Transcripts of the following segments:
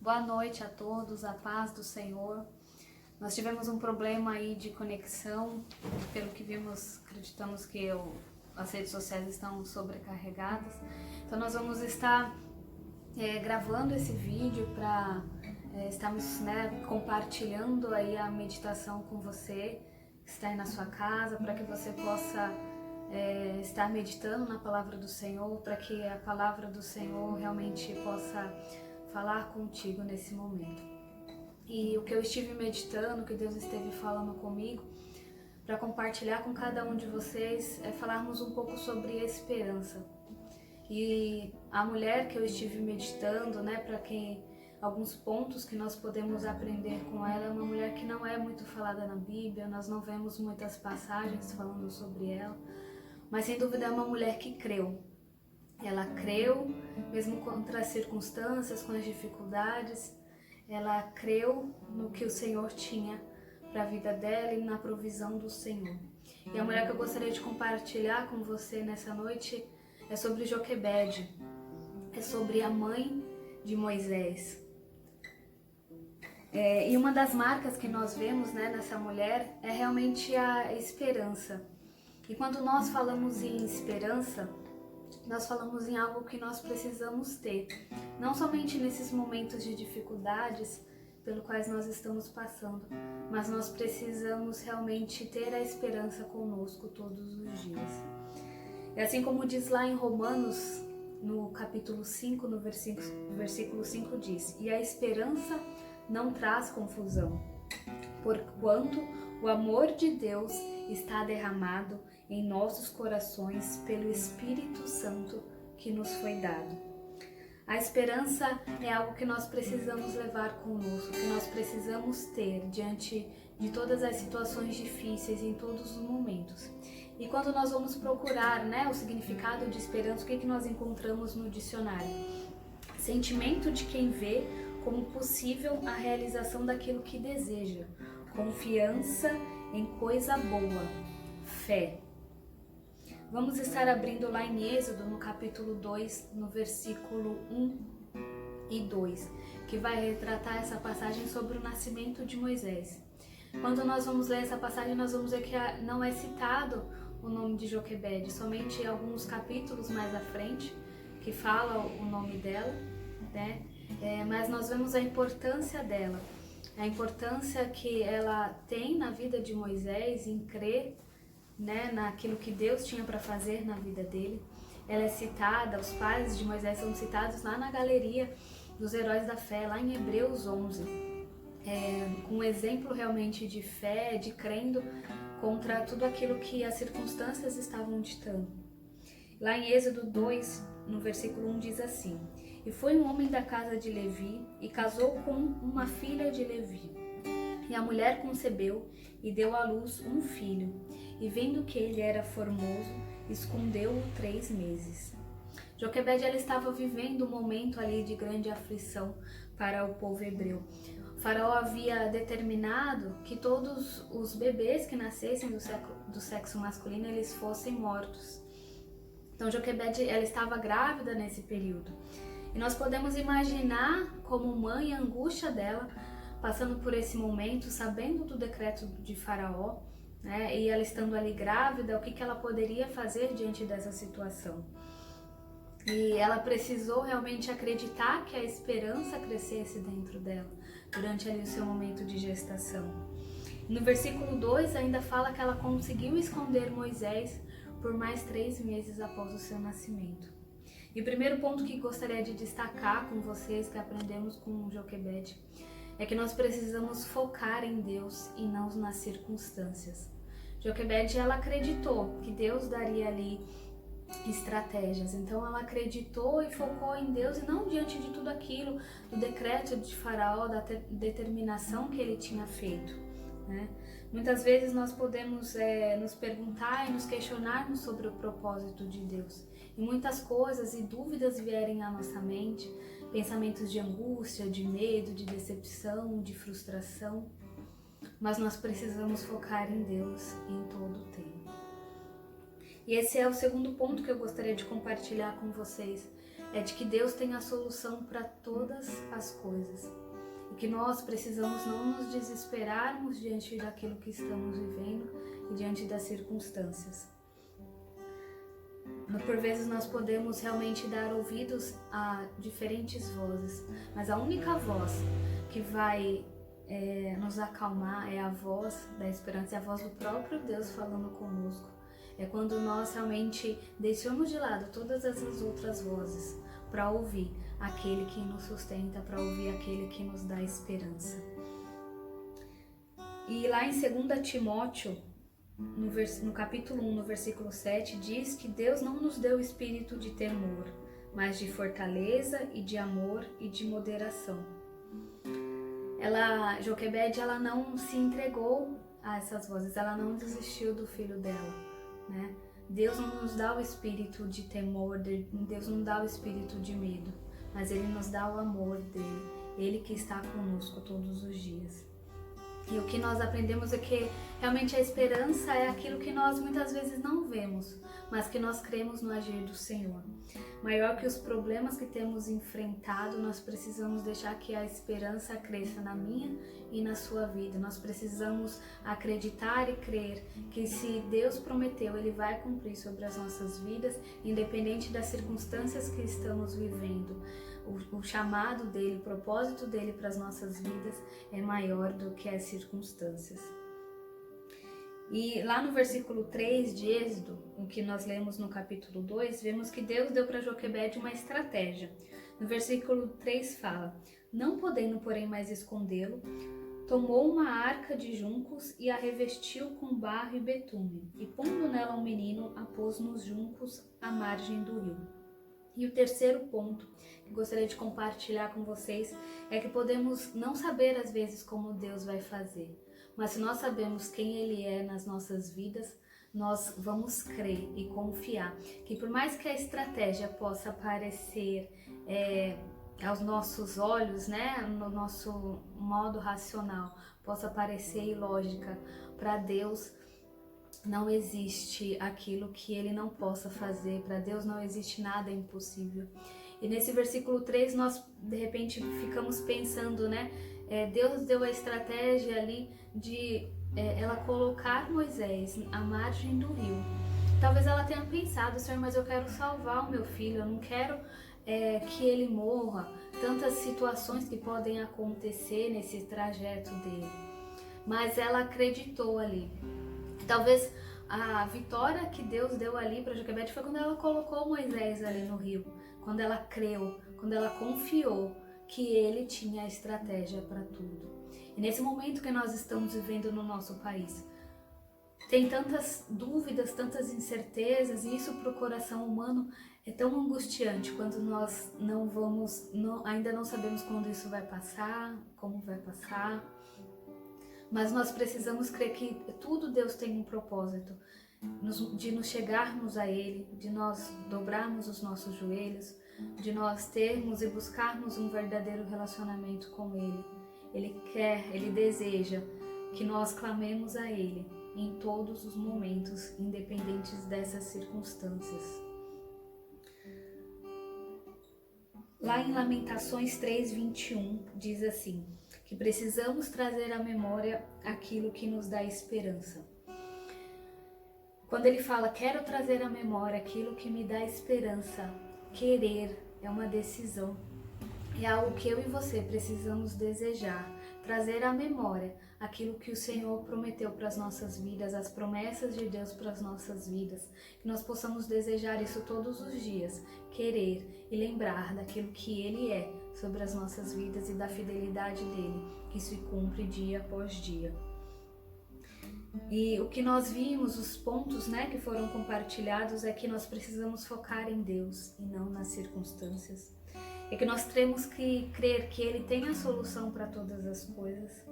Boa noite a todos, a paz do Senhor. Nós tivemos um problema aí de conexão, pelo que vimos, acreditamos que as redes sociais estão sobrecarregadas. Então nós vamos estar gravando esse vídeo para estarmos compartilhando aí a meditação com você que está aí na sua casa, para que você possa estar meditando na palavra do Senhor, para que a palavra do Senhor realmente possa falar contigo nesse momento. E o que eu estive meditando, o que Deus esteve falando comigo, para compartilhar com cada um de vocês, é falarmos um pouco sobre esperança. E a mulher que eu estive meditando, para quem alguns pontos que nós podemos aprender com ela, é uma mulher que não é muito falada na Bíblia, nós não vemos muitas passagens falando sobre ela, mas sem dúvida é uma mulher que creu. Ela creu, mesmo contra as circunstâncias, com as dificuldades, ela creu no que o Senhor tinha para a vida dela e na provisão do Senhor. E a mulher que eu gostaria de compartilhar com você nessa noite é sobre Joquebede, é sobre a mãe de Moisés. E uma das marcas que nós vemos nessa mulher é realmente a esperança. E quando nós falamos em esperança, nós falamos em algo que nós precisamos ter, não somente nesses momentos de dificuldades pelos quais nós estamos passando, mas nós precisamos realmente ter a esperança conosco todos os dias. E assim como diz lá em Romanos, no capítulo 5, no versículo 5 diz: "E a esperança não traz confusão, porquanto o amor de Deus está derramado em nossos corações pelo Espírito Santo que nos foi dado." A esperança é algo que nós precisamos levar conosco, que nós precisamos ter diante de todas as situações difíceis, em todos os momentos. E quando nós vamos procurar o significado de esperança, o que nós encontramos no dicionário? Sentimento de quem vê como possível a realização daquilo que deseja, confiança em coisa boa, fé. Vamos estar abrindo lá em Êxodo, no capítulo 2, no versículo 1 e 2, que vai retratar essa passagem sobre o nascimento de Moisés. Quando nós vamos ler essa passagem, nós vamos ver que não é citado o nome de Joquebede, somente alguns capítulos mais à frente, que fala o nome dela, mas nós vemos a importância dela, a importância que ela tem na vida de Moisés em crer naquilo que Deus tinha para fazer na vida dele. Ela é citada, os pais de Moisés são citados lá na galeria dos heróis da fé, lá em Hebreus 11, com um exemplo realmente de fé, de crendo contra tudo aquilo que as circunstâncias estavam ditando. Lá em Êxodo 2, no versículo 1 diz assim: "E foi um homem da casa de Levi e casou com uma filha de Levi. E a mulher concebeu e deu à luz um filho, e vendo que ele era formoso, escondeu-o 3 meses. Joquebede, ela estava vivendo um momento ali de grande aflição para o povo hebreu. O faraó havia determinado que todos os bebês que nascessem do sexo masculino, eles fossem mortos. Então Joquebede, ela estava grávida nesse período. E nós podemos imaginar como mãe a angústia dela, passando por esse momento, sabendo do decreto de Faraó, e ela estando ali grávida, o que ela poderia fazer diante dessa situação. E ela precisou realmente acreditar que a esperança crescesse dentro dela, durante ali o seu momento de gestação. No versículo 2 ainda fala que ela conseguiu esconder Moisés por mais 3 meses após o seu nascimento. E o primeiro ponto que gostaria de destacar com vocês, que aprendemos com Joquebede, é que nós precisamos focar em Deus e não nas circunstâncias. Joquebede, ela acreditou que Deus daria ali estratégias, então ela acreditou e focou em Deus e não diante de tudo aquilo, do decreto de Faraó, da determinação que ele tinha feito. Muitas vezes nós podemos nos perguntar e nos questionarmos sobre o propósito de Deus, e muitas coisas e dúvidas vierem à nossa mente, pensamentos de angústia, de medo, de decepção, de frustração, mas nós precisamos focar em Deus em todo o tempo. E esse é o segundo ponto que eu gostaria de compartilhar com vocês, é de que Deus tem a solução para todas as coisas. E que nós precisamos não nos desesperarmos diante daquilo que estamos vivendo e diante das circunstâncias. Por vezes nós podemos realmente dar ouvidos a diferentes vozes, mas a única voz que vai nos acalmar é a voz da esperança, é a voz do próprio Deus falando conosco. É quando nós realmente deixamos de lado todas essas outras vozes para ouvir aquele que nos sustenta, para ouvir aquele que nos dá esperança. E lá em 2 Timóteo, no capítulo 1, no versículo 7, diz que Deus não nos deu espírito de temor, mas de fortaleza e de amor e de moderação. Joquebede, ela não se entregou a essas vozes, ela não desistiu do filho dela, né? Deus não nos dá o espírito de temor, Deus não dá o espírito de medo, mas Ele nos dá o amor dele, Ele que está conosco todos os dias. E o que nós aprendemos é que realmente a esperança é aquilo que nós muitas vezes não vemos, mas que nós cremos no agir do Senhor. Maior que os problemas que temos enfrentado, nós precisamos deixar que a esperança cresça na minha e na sua vida. Nós precisamos acreditar e crer que se Deus prometeu, Ele vai cumprir sobre as nossas vidas, independente das circunstâncias que estamos vivendo. O chamado dele, o propósito dele para as nossas vidas é maior do que as circunstâncias. E lá no versículo 3 de Êxodo, o que nós lemos no capítulo 2, vemos que Deus deu para Joquebede uma estratégia. No versículo 3 fala: não podendo, porém, mais escondê-lo, tomou uma arca de juncos e a revestiu com barro e betume, e pondo nela um menino, a pôs nos juncos à margem do rio. E o terceiro ponto que gostaria de compartilhar com vocês é que podemos não saber às vezes como Deus vai fazer, mas se nós sabemos quem Ele é nas nossas vidas, nós vamos crer e confiar que por mais que a estratégia possa parecer aos nossos olhos, né, no nosso modo racional, possa parecer ilógica, para Deus não existe aquilo que Ele não possa fazer, para Deus não existe nada impossível. E nesse versículo 3 nós de repente ficamos pensando, né? Deus deu a estratégia ali de ela colocar Moisés à margem do rio. Talvez ela tenha pensado: Senhor, mas eu quero salvar o meu filho, eu não quero que ele morra. Tantas situações que podem acontecer nesse trajeto dele. Mas ela acreditou ali. Talvez a vitória que Deus deu ali para Joquebede foi quando ela colocou Moisés ali no rio, quando ela creu, quando ela confiou que ele tinha a estratégia para tudo. E nesse momento que nós estamos vivendo no nosso país, tem tantas dúvidas, tantas incertezas, e isso para o coração humano é tão angustiante quando nós ainda não sabemos quando isso vai passar, como vai passar. Mas nós precisamos crer que tudo Deus tem um propósito, de nos chegarmos a Ele, de nós dobrarmos os nossos joelhos, de nós termos e buscarmos um verdadeiro relacionamento com Ele. Ele deseja que nós clamemos a Ele em todos os momentos, independentes dessas circunstâncias. Lá em Lamentações 3:21 diz assim: que precisamos trazer à memória aquilo que nos dá esperança. Quando ele fala, quero trazer à memória aquilo que me dá esperança, querer é uma decisão. É algo que eu e você precisamos desejar, trazer à memória aquilo que o Senhor prometeu para as nossas vidas, as promessas de Deus para as nossas vidas, que nós possamos desejar isso todos os dias, querer e lembrar daquilo que Ele é sobre as nossas vidas e da fidelidade dele, que se cumpre dia após dia. E o que nós vimos, os pontos, né, que foram compartilhados, é que nós precisamos focar em Deus e não nas circunstâncias. É que nós temos que crer que Ele tem a solução para todas as coisas.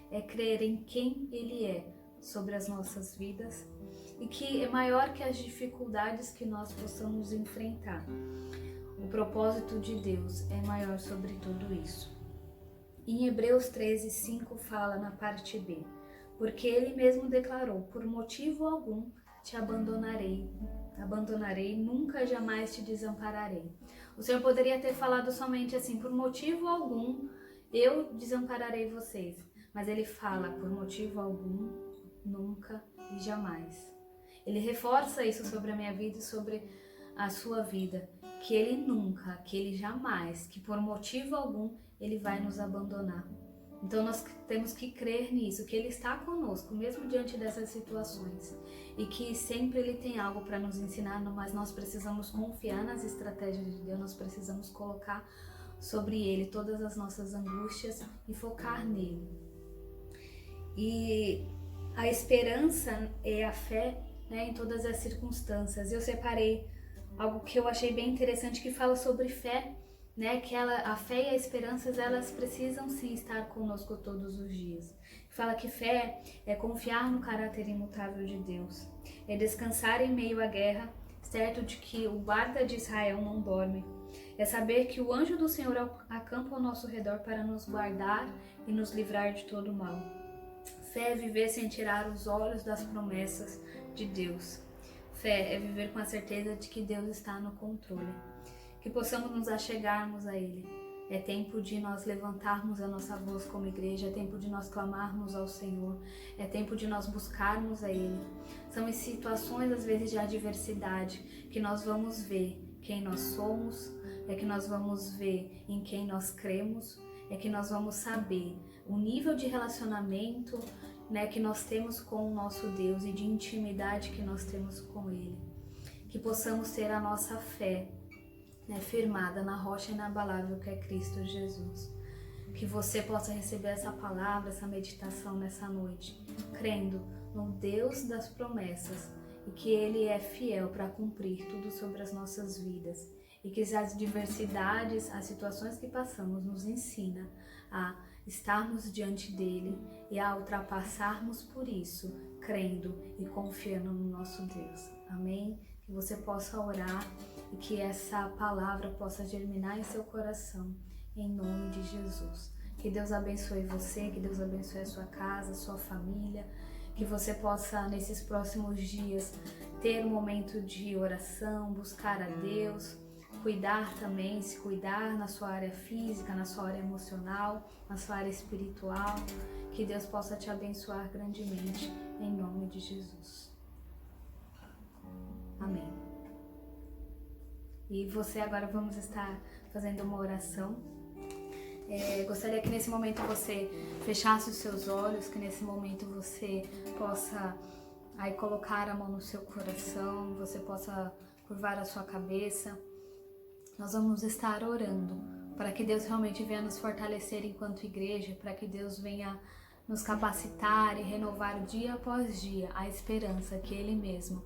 É crer em quem Ele é sobre as nossas vidas e que é maior que as dificuldades que nós possamos enfrentar. O propósito de Deus é maior sobre tudo isso. Em Hebreus 13:5 fala na parte B: porque Ele mesmo declarou, por motivo algum te abandonarei, nunca jamais te desampararei. O Senhor poderia ter falado somente assim, por motivo algum, eu desampararei vocês. Mas Ele fala, por motivo algum, nunca e jamais. Ele reforça isso sobre a minha vida e sobre a sua vida, que Ele nunca, que Ele jamais, que por motivo algum Ele vai nos abandonar. Então nós temos que crer nisso, que Ele está conosco, mesmo diante dessas situações, e que sempre Ele tem algo para nos ensinar, mas nós precisamos confiar nas estratégias de Deus, nós precisamos colocar sobre Ele todas as nossas angústias e focar nele. E a esperança é a fé, né, em todas as circunstâncias. Eu separei algo que eu achei bem interessante que fala sobre fé, né, que a fé e a esperança, elas precisam sim estar conosco todos os dias. Fala que fé é confiar no caráter imutável de Deus, é descansar em meio à guerra, certo de que o guarda de Israel não dorme, é saber que o anjo do Senhor acampa ao nosso redor para nos guardar e nos livrar de todo mal. Fé é viver sem tirar os olhos das promessas de Deus. Fé é viver com a certeza de que Deus está no controle. Que possamos nos achegarmos a Ele. É tempo de nós levantarmos a nossa voz como igreja, é tempo de nós clamarmos ao Senhor, é tempo de nós buscarmos a Ele. São em situações, às vezes, de adversidade que nós vamos ver quem nós somos, é que nós vamos ver em quem nós cremos, é que nós vamos saber o nível de relacionamento, né, que nós temos com o nosso Deus e de intimidade que nós temos com Ele. Que possamos ter a nossa fé, né, firmada na rocha inabalável que é Cristo Jesus. Que você possa receber essa palavra, essa meditação nessa noite, crendo no Deus das promessas e que Ele é fiel para cumprir tudo sobre as nossas vidas. E que as adversidades, as situações que passamos nos ensina a estarmos diante dele e a ultrapassarmos por isso, crendo e confiando no nosso Deus. Amém? Que você possa orar e que essa palavra possa germinar em seu coração, em nome de Jesus. Que Deus abençoe você, que Deus abençoe a sua casa, a sua família, que você possa, nesses próximos dias, ter um momento de oração, buscar a Deus, cuidar também, se cuidar na sua área física, na sua área emocional, na sua área espiritual. Que Deus possa te abençoar grandemente, em nome de Jesus. Amém. E você agora vamos estar fazendo uma oração. Gostaria que nesse momento você fechasse os seus olhos, que nesse momento você possa aí colocar a mão no seu coração, você possa curvar a sua cabeça. Nós vamos estar orando para que Deus realmente venha nos fortalecer enquanto igreja, para que Deus venha nos capacitar e renovar dia após dia a esperança que Ele mesmo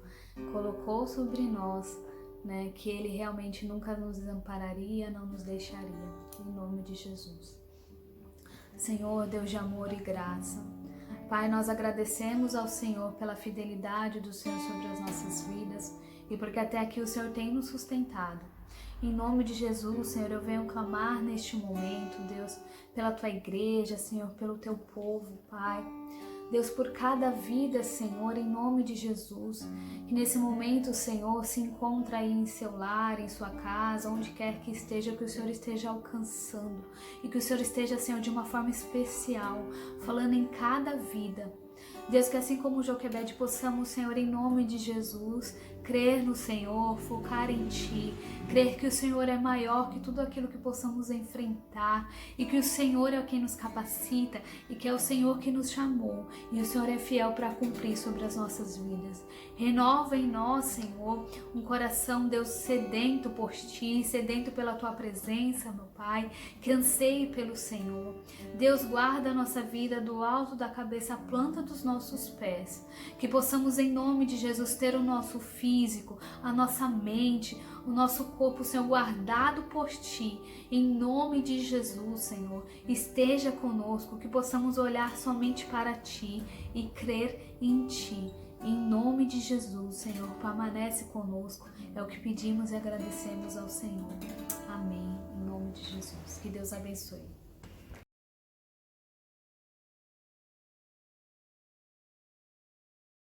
colocou sobre nós, né? Que Ele realmente nunca nos desampararia, não nos deixaria, em nome de Jesus. Senhor, Deus de amor e graça, Pai, nós agradecemos ao Senhor pela fidelidade do Senhor sobre as nossas vidas e porque até aqui o Senhor tem nos sustentado. Em nome de Jesus, Senhor, eu venho clamar neste momento, Deus, pela Tua igreja, Senhor, pelo Teu povo, Pai. Deus, por cada vida, Senhor, em nome de Jesus, que nesse momento, Senhor, se encontra aí em seu lar, em sua casa, onde quer que esteja, que o Senhor esteja alcançando e que o Senhor esteja, Senhor, de uma forma especial, falando em cada vida. Deus, que assim como Joquebede possamos, Senhor, em nome de Jesus, crer no Senhor, focar em Ti, crer que o Senhor é maior que tudo aquilo que possamos enfrentar e que o Senhor é quem nos capacita e que é o Senhor que nos chamou e o Senhor é fiel para cumprir sobre as nossas vidas. Renova em nós, Senhor, um coração, Deus, sedento por Ti, sedento pela Tua presença, meu Pai, que anseie pelo Senhor. Deus, guarda a nossa vida do alto da cabeça à planta dos nossos pés, que possamos em nome de Jesus ter o nosso físico, a nossa mente, o nosso corpo, Senhor, guardado por Ti, em nome de Jesus, Senhor, esteja conosco, que possamos olhar somente para Ti e crer em Ti, em nome de Jesus, Senhor, permanece conosco, é o que pedimos e agradecemos ao Senhor, amém, em nome de Jesus, que Deus abençoe.